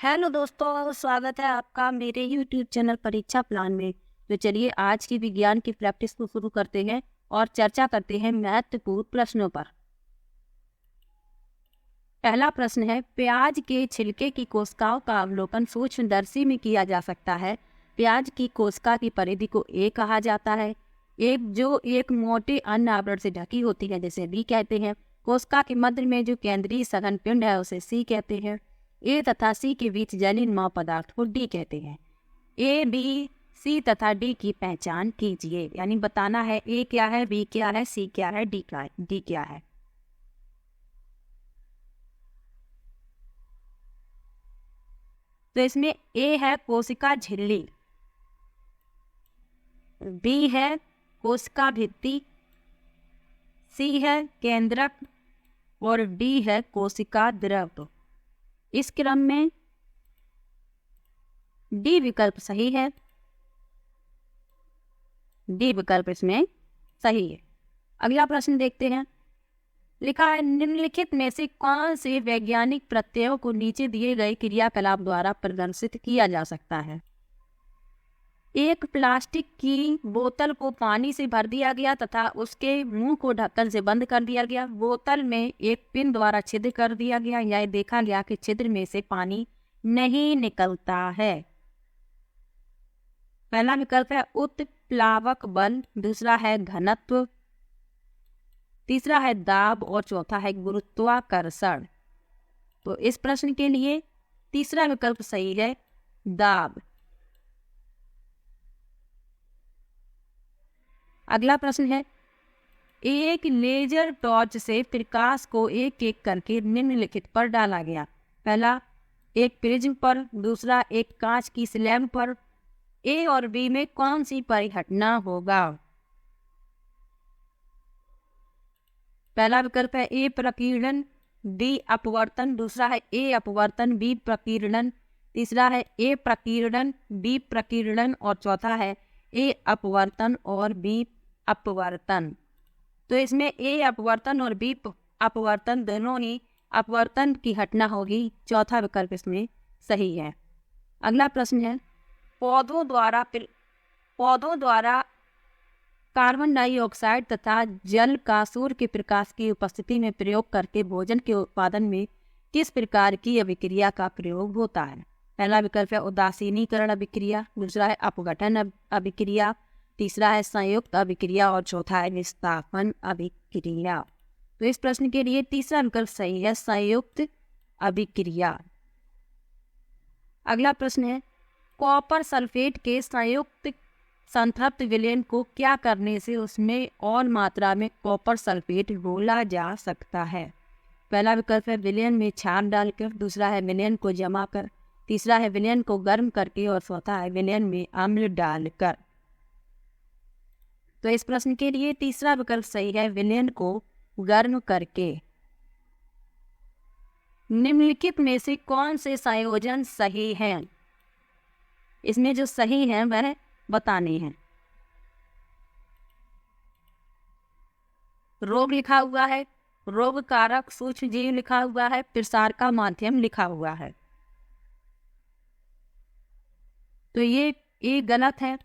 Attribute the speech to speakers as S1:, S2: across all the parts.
S1: Hello दोस्तों, स्वागत है आपका मेरे यूट्यूब चैनल परीक्षा प्लान में। तो चलिए आज की विज्ञान की प्रैक्टिस को शुरू करते हैं और चर्चा करते हैं महत्वपूर्ण प्रश्नों पर। पहला प्रश्न है, प्याज के छिलके की कोशिकाओं का अवलोकन सूक्ष्मदर्शी में किया जा सकता है। प्याज की कोशिका की परिधि को ए कहा जाता है। एक मोटे अन्न आवरण से ढकी होती है जिसे बी कहते हैं। कोशिका के मध्य में जो केंद्रीय सघन पिंड है उसे सी कहते हैं। ए तथा सी के बीच जलीय पदार्थ को डी कहते हैं। ए, बी, सी तथा डी की पहचान कीजिए, यानी बताना है ए क्या है, बी क्या है, सी क्या है, डी क्या है। तो इसमें ए है कोशिका झिल्ली, बी है कोशिका भित्ति, सी है केंद्रक और डी है कोशिका द्रव। इस क्रम में डी विकल्प सही है। डी विकल्प इसमें सही है। अगला प्रश्न देखते हैं। लिखा है, निम्नलिखित में से कौन से वैज्ञानिक प्रत्ययों को नीचे दिए गए क्रियाकलाप द्वारा प्रदर्शित किया जा सकता है। एक प्लास्टिक की बोतल को पानी से भर दिया गया तथा उसके मुंह को ढक्कन से बंद कर दिया गया। बोतल में एक पिन द्वारा छिद्र कर दिया गया। यह देखा गया कि छिद्र में से पानी नहीं निकलता है। पहला विकल्प है उत्प्लावक बल, दूसरा है घनत्व, तीसरा है दाब और चौथा है गुरुत्वाकर्षण। तो इस प्रश्न के लिए तीसरा विकल्प सही है, दाब। अगला प्रश्न है, एक लेजर टॉर्च से प्रकाश को एक एक करके निम्नलिखित पर डाला गया। पहला एक प्रिज्म पर, दूसरा एक कांच की स्लैब पर। ए और बी में कौन सी परिघटना होगा। पहला विकल्प है ए प्रकीर्णन, डी अपवर्तन, दूसरा है ए अपवर्तन, बी प्रकीर्णन, तीसरा है ए प्रकीर्णन, बी प्रकीर्णन और चौथा है ए अपवर्तन और बी अपवर्तन। तो इसमें ए अपवर्तन और बी अपवर्तन दोनों ही अपवर्तन की घटना होगी। चौथा विकल्प इसमें सही है। अगला प्रश्न है, पौधों द्वारा कार्बन डाइऑक्साइड तथा जल का सूर्य के प्रकाश की उपस्थिति में प्रयोग करके भोजन के उत्पादन में किस प्रकार की अभिक्रिया का प्रयोग होता है। पहला विकल्प है उदासीनीकरण अभिक्रिया, दूसरा है अपघटन अभिक्रिया, तीसरा है संयुक्त अभिक्रिया और चौथा है विस्थापन अभिक्रिया। तो इस प्रश्न के लिए तीसरा विकल्प सही है, संयुक्त अभिक्रिया। अगला प्रश्न है, कॉपर सल्फेट के संयुक्त संतृप्त विलयन को क्या करने से उसमें और मात्रा में कॉपर सल्फेट घोला जा सकता है। पहला विकल्प है विलयन में क्षार डालकर, दूसरा है विलयन को जमा कर, तीसरा है विलयन को गर्म करके और चौथा है विलयन में अम्ल डालकर। तो इस प्रश्न के लिए तीसरा विकल्प सही है, विलयन को गर्म करके। निम्नलिखित में से कौन से संयोजन सही हैं। इसमें जो सही है वह बताने हैं। रोग लिखा हुआ है, रोग कारक सूक्ष्म जीव लिखा हुआ है, प्रसार का माध्यम लिखा हुआ है। तो ये गलत है।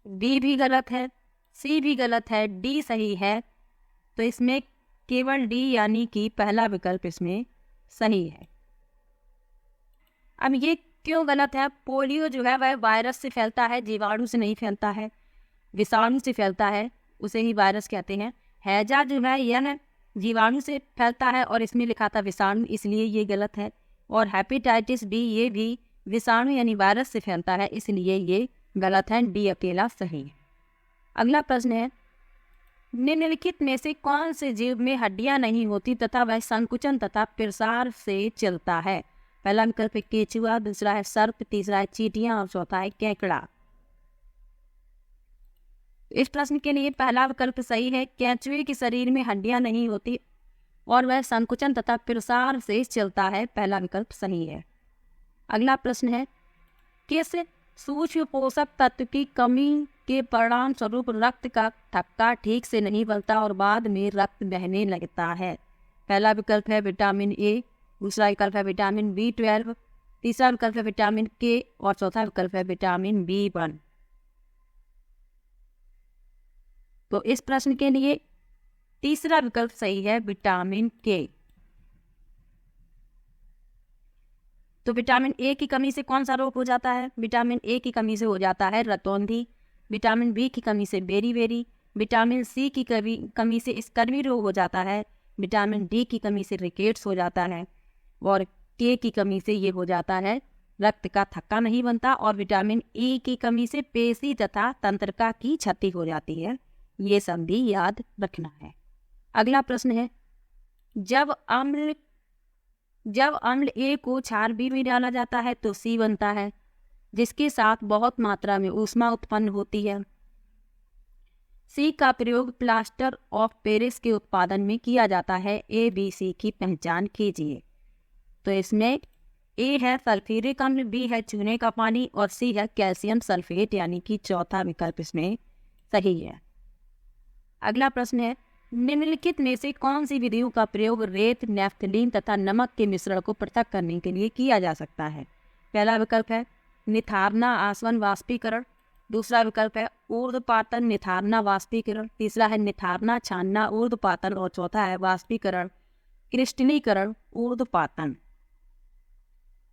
S1: बी भी गलत है, सी भी गलत है, डी सही है। तो इसमें केवल डी यानी कि पहला विकल्प इसमें सही है। अब ये क्यों गलत है। पोलियो जो है वह वायरस से फैलता है, जीवाणु से नहीं फैलता है, विषाणु से फैलता है, उसे ही वायरस कहते हैं। हैजा जो है यह जीवाणु से फैलता है और इसमें लिखा था विषाणु, इसलिए ये गलत है। और हेपेटाइटिस बी ये भी विषाणु यानी वायरस से फैलता है, इसलिए ये गलत है। डी अकेला सही है। अगला प्रश्न है, निम्नलिखित में से कौन से जीव में हड्डियां नहीं होती तथा वह संकुचन तथा प्रसार से चलता है। पहला विकल्प है केचुआ, दूसरा है सर्प, तीसरा है चींटियां और चौथा है केकड़ा। इस प्रश्न के लिए पहला विकल्प सही है, केंचुए के शरीर में हड्डियां नहीं होती और वह संकुचन तथा प्रसार से चलता है। पहला विकल्प सही है। अगला प्रश्न है, किस सूक्ष्म पोषक तत्व की कमी के परिणाम स्वरूप रक्त का थक्का ठीक से नहीं बनता और बाद में रक्त बहने लगता है। पहला विकल्प है विटामिन ए, दूसरा विकल्प है विटामिन B12, तीसरा विकल्प है विटामिन के और चौथा विकल्प है विटामिन B1। तो इस प्रश्न के लिए तीसरा विकल्प सही है, विटामिन के। तो विटामिन ए की कमी से कौन सा रोग हो जाता है? विटामिन ए की कमी से हो जाता है रतौंधी, विटामिन बी की कमी से बेरी, विटामिन सी की कमी से स्कर्वी रोग हो जाता है, विटामिन डी की कमी से रिकेट्स हो जाता है और के की कमी से ये हो जाता है रक्त का थक्का नहीं बनता और विटामिन ई की कमी से पेशी तथा तंत्रिका की क्षति हो जाती है। ये सब भी याद रखना है। अगला प्रश्न है, जब अम्ल ए को क्षार बी में डाला जाता है तो सी बनता है, जिसके साथ बहुत मात्रा में ऊष्मा उत्पन्न होती है। सी का प्रयोग प्लास्टर ऑफ पेरिस के उत्पादन में किया जाता है। ए बी सी की पहचान कीजिए। तो इसमें ए है सल्फ्यूरिक अम्ल, बी है चूने का पानी और सी है कैल्शियम सल्फेट, यानी कि चौथा विकल्प इसमें सही है। अगला प्रश्न है, निम्नलिखित में से कौन सी विधियों का प्रयोग रेत, नैफ्थलीन तथा नमक के मिश्रण को पृथक करने के लिए किया जा सकता है? पहला विकल्प है निथारना आसवन वाष्पीकरण, दूसरा विकल्प है ऊर्ध्वपातन निथारना वाष्पीकरण, तीसरा है निथारना छानना ऊर्ध्वपातन और चौथा है वाष्पीकरण क्रिस्टलीकरण ऊर्ध्वपातन।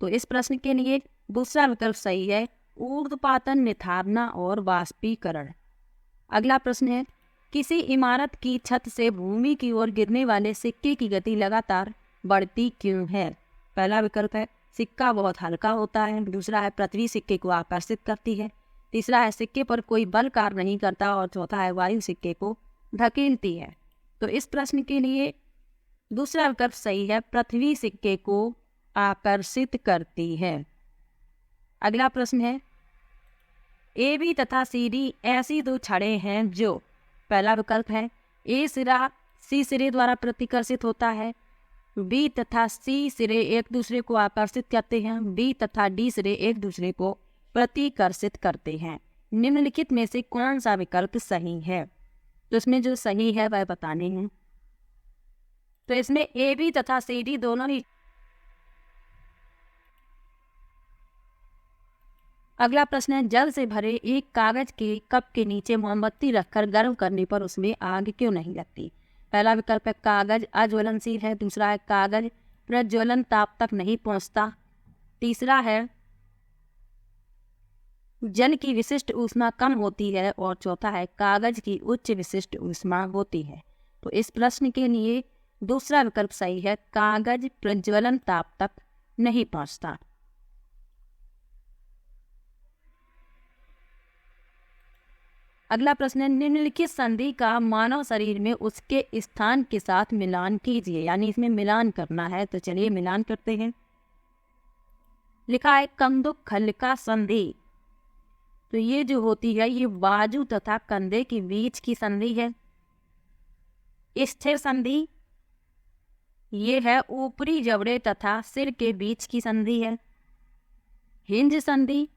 S1: तो इस प्रश्न के लिए दूसरा विकल्प सही है, ऊर्ध्वपातन निथारना और वाष्पीकरण। अगला प्रश्न है, किसी इमारत की छत से भूमि की ओर गिरने वाले सिक्के की गति लगातार बढ़ती क्यों है? पहला विकल्प है सिक्का बहुत हल्का होता है, दूसरा है पृथ्वी सिक्के को आकर्षित करती है, तीसरा है सिक्के पर कोई बल कार्य नहीं करता और चौथा है वायु सिक्के को धकेलती है। तो इस प्रश्न के लिए दूसरा विकल्प सही है, पृथ्वी सिक्के को आकर्षित करती है। अगला प्रश्न है, ए बी तथा सी डी ऐसी दो छड़ें हैं जो, पहला विकल्प है ए सिरा सी सिरे द्वारा प्रतिकर्षित होता है, बी तथा सी सिरे एक दूसरे को आकर्षित करते हैं, बी तथा डी सिरे एक दूसरे को प्रतिकर्षित करते हैं। निम्नलिखित में से कौन सा विकल्प सही है? तो इसमें जो सही है वह बताने हैं। तो इसमें ए बी तथा सी डी दोनों ही। अगला प्रश्न है, जल से भरे एक कागज के कप के नीचे मोमबत्ती रखकर गर्म करने पर उसमें आग क्यों नहीं लगती? पहला विकल्प है कागज अज्वलनशील है, दूसरा है कागज प्रज्वलन ताप तक नहीं पहुंचता, तीसरा है जल की विशिष्ट ऊष्मा कम होती है और चौथा है कागज की उच्च विशिष्ट ऊष्मा होती है। तो इस प्रश्न के लिए दूसरा विकल्प सही है, कागज प्रज्वलन ताप तक नहीं पहुंचता। अगला प्रश्न है, निम्नलिखित संधि का मानव शरीर में उसके स्थान के साथ मिलान कीजिए, यानी इसमें मिलान करना है। तो चलिए मिलान करते हैं। लिखा है कंधुक खलिका संधि। तो ये जो होती है ये बाजू तथा कंधे के बीच की संधि है। स्थिर संधि ये है ऊपरी जबड़े तथा सिर के बीच की संधि है। हिंज संधि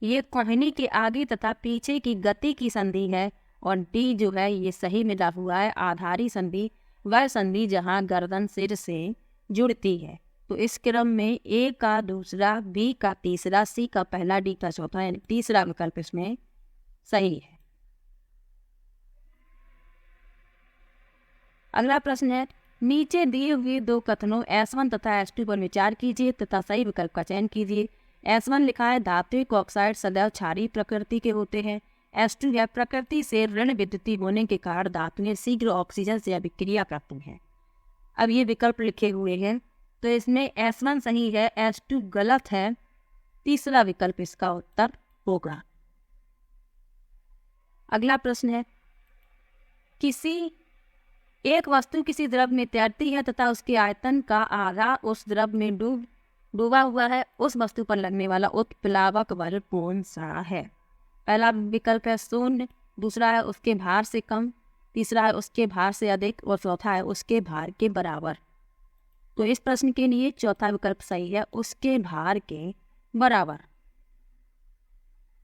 S1: ये कोहनी के आगे तथा पीछे की गति की संधि है। और डी जो है ये सही मिला हुआ है, आधारी संधि, वह संधि जहां गर्दन सिर से जुड़ती है। तो इस क्रम में ए का दूसरा, बी का तीसरा, सी का पहला, डी का चौथा, यानी तीसरा विकल्प इसमें सही है। अगला प्रश्न है, नीचे दिए हुए दो कथनों S1 तथा S2 पर विचार कीजिए तथा सही विकल्प का चयन कीजिए। S1 लिखा है धात्विक ऑक्साइड सदैव क्षारीय प्रकृति के होते हैं। S2 है प्रकृति से ऋण विद्युती होने के कारण धातुएं शीघ्र ऑक्सीजन से अभिक्रिया करती हैं। अब ये विकल्प लिखे हुए हैं तो इसमें S1 सही है, S2 गलत है, तीसरा विकल्प इसका उत्तर होगा। अगला प्रश्न है, किसी एक वस्तु किसी द्रव में तैरती है तथा उसके आयतन का आधा उस द्रव में डूबा हुआ है, उस वस्तु पर लगने वाला उत्प्लावक बल कौन सा है? पहला विकल्प है शून्य, दूसरा है उसके भार से कम, तीसरा है उसके भार से अधिक और चौथा है उसके भार के बराबर। तो इस प्रश्न के लिए चौथा विकल्प सही है, उसके भार के बराबर।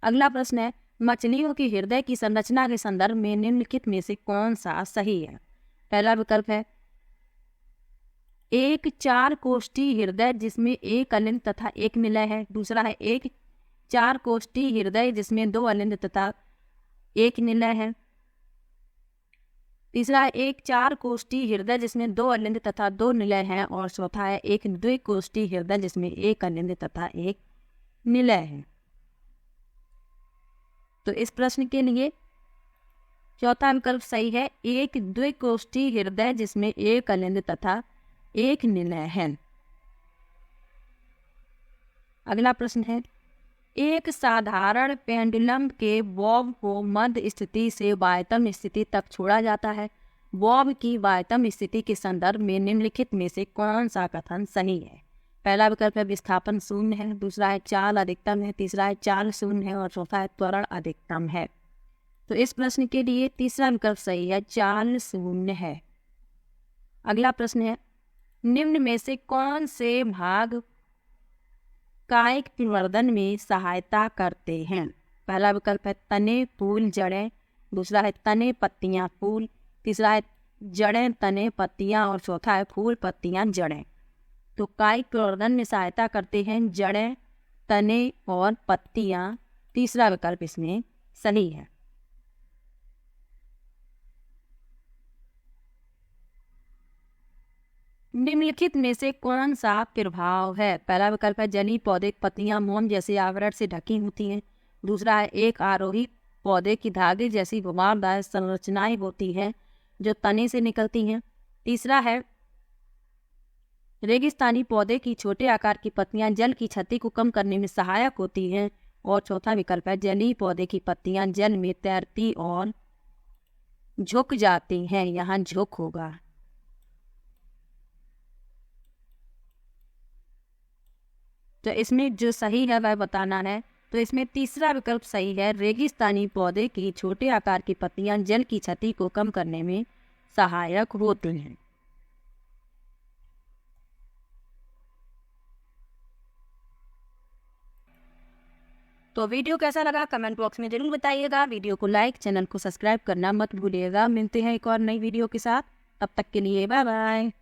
S1: अगला प्रश्न है, मछलियों की हृदय की संरचना के संदर्भ में निम्नलिखित में से कौन सा सही है? पहला विकल्प है एक 4 कोष्ठी हृदय जिसमें एक अलिंद तथा एक निलय है। दूसरा है एक 4 कोष्ठी हृदय जिसमें 2 अलिंद तथा एक निलय है। तीसरा है एक 4 कोष्ठी हृदय जिसमें 2 अलिंद तथा 2 निलय है। और चौथा है एक 2 कोष्ठी हृदय जिसमें एक अलिंद तथा एक निलय है। तो इस प्रश्न के लिए चौथा विकल्प सही है, एक 2 कोष्ठी हृदय जिसमें एक अलिंद तथा एक निलय है। अगला प्रश्न है एक साधारण पेंडुलम के बॉब को मध्य स्थिति से वायतम स्थिति तक छोड़ा जाता है। बॉब की वायतम स्थिति के संदर्भ में निम्नलिखित में से कौन सा कथन सही है? पहला विकल्प है विस्थापन शून्य है। दूसरा है चाल अधिकतम है। तीसरा है चाल शून्य है। और चौथा है त्वरण अधिकतम है। तो इस प्रश्न के लिए तीसरा विकल्प सही है, चाल शून्य है। अगला प्रश्न है निम्न में से कौन से भाग कायिक प्रवर्धन में सहायता करते हैं? पहला विकल्प है तने, फूल, जड़ें। दूसरा है तने, पत्तियां, फूल। तीसरा है जड़ें, तने, पत्तियां। और चौथा है फूल, पत्तियां, जड़ें। तो कायिक प्रवर्धन में सहायता करते हैं जड़ें, तने और पत्तियां। तीसरा विकल्प इसमें सही है। निम्नलिखित में से कौन सा प्रभाव है? पहला विकल्प है जलीय पौधे की पत्तियां मोम जैसे आवरण से ढकी होती हैं। दूसरा है एक आरोही पौधे की धागे जैसी घुमावदार संरचनाएं होती हैं जो तने से निकलती हैं। तीसरा है रेगिस्तानी पौधे की छोटे आकार की पत्तियां जल की क्षति को कम करने में सहायक होती हैं। और चौथा विकल्प है जलीय पौधे की पत्तियां जल में तैरती और झुक जाती हैं। यहाँ झुक होगा। तो इसमें जो सही है वह बताना है। तो इसमें तीसरा विकल्प सही है, रेगिस्तानी पौधे की छोटे आकार की पत्तियां जल की क्षति को कम करने में सहायक होती हैं। तो वीडियो कैसा लगा कमेंट बॉक्स में जरूर बताइएगा। वीडियो को लाइक, चैनल को सब्सक्राइब करना मत भूलिएगा। मिलते हैं एक और नई वीडियो के साथ, तब तक के लिए बाय बाय।